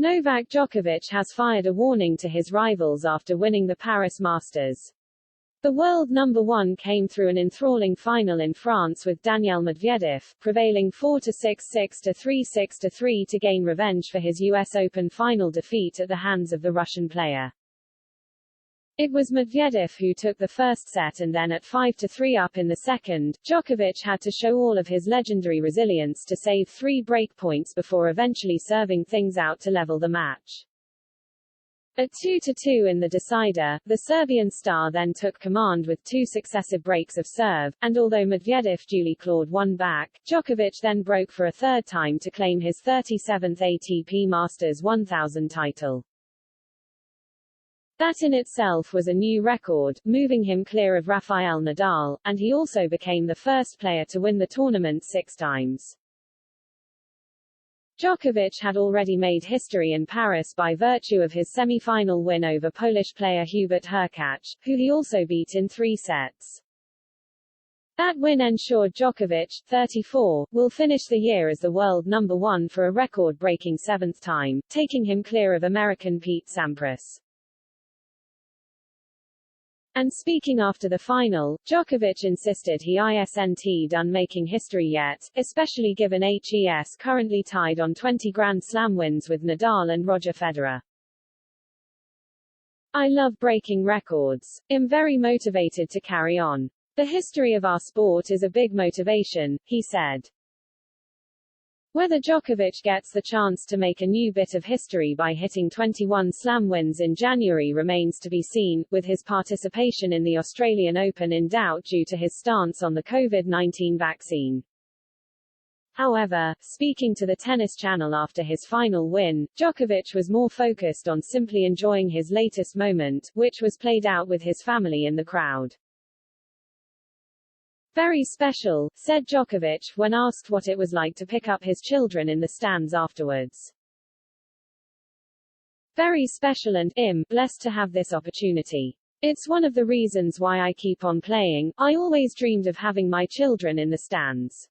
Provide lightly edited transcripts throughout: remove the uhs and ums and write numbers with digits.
Novak Djokovic has fired a warning to his rivals after winning the Paris Masters. The world number one came through an enthralling final in France with Daniil Medvedev, prevailing 4-6, 6-3, 6-3 to gain revenge for his US Open final defeat at the hands of the Russian player. It was Medvedev who took the first set, and then at 5-3 up in the second, Djokovic had to show all of his legendary resilience to save 3 break points before eventually serving things out to level the match. At 2-2 in the decider, the Serbian star then took command with 2 successive breaks of serve, and although Medvedev duly clawed one back, Djokovic then broke for a third time to claim his 37th ATP Masters 1000 title. That in itself was a new record, moving him clear of Rafael Nadal, and he also became the first player to win the tournament 6 times. Djokovic had already made history in Paris by virtue of his semi-final win over Polish player Hubert Hurkacz, who he also beat in 3 sets. That win ensured Djokovic, 34, will finish the year as the world number one for a record-breaking 7th time, taking him clear of American Pete Sampras. And speaking after the final, Djokovic insisted he isn't done making history yet, especially given HES currently tied on 20 Grand Slam wins with Nadal and Roger Federer. I love breaking records. I'm very motivated to carry on. The history of our sport is a big motivation, he said. Whether Djokovic gets the chance to make a new bit of history by hitting 21 Slam wins in January remains to be seen, with his participation in the Australian Open in doubt due to his stance on the COVID-19 vaccine. However, speaking to the Tennis Channel after his final win, Djokovic was more focused on simply enjoying his latest moment, which was played out with his family in the crowd. Very special, said Djokovic, when asked what it was like to pick up his children in the stands afterwards. Very special, and I'm blessed to have this opportunity. It's one of the reasons why I keep on playing. I always dreamed of having my children in the stands.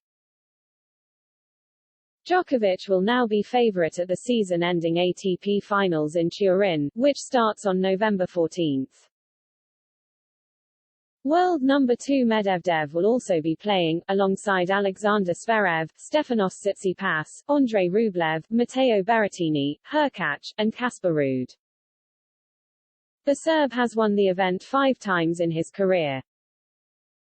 Djokovic will now be favorite at the season-ending ATP Finals in Turin, which starts on November 14. World number 2 Medvedev will also be playing, alongside Alexander Zverev, Stefanos Tsitsipas, Andrei Rublev, Matteo Berrettini, Hurkacz, and Casper Ruud. The Serb has won the event 5 times in his career.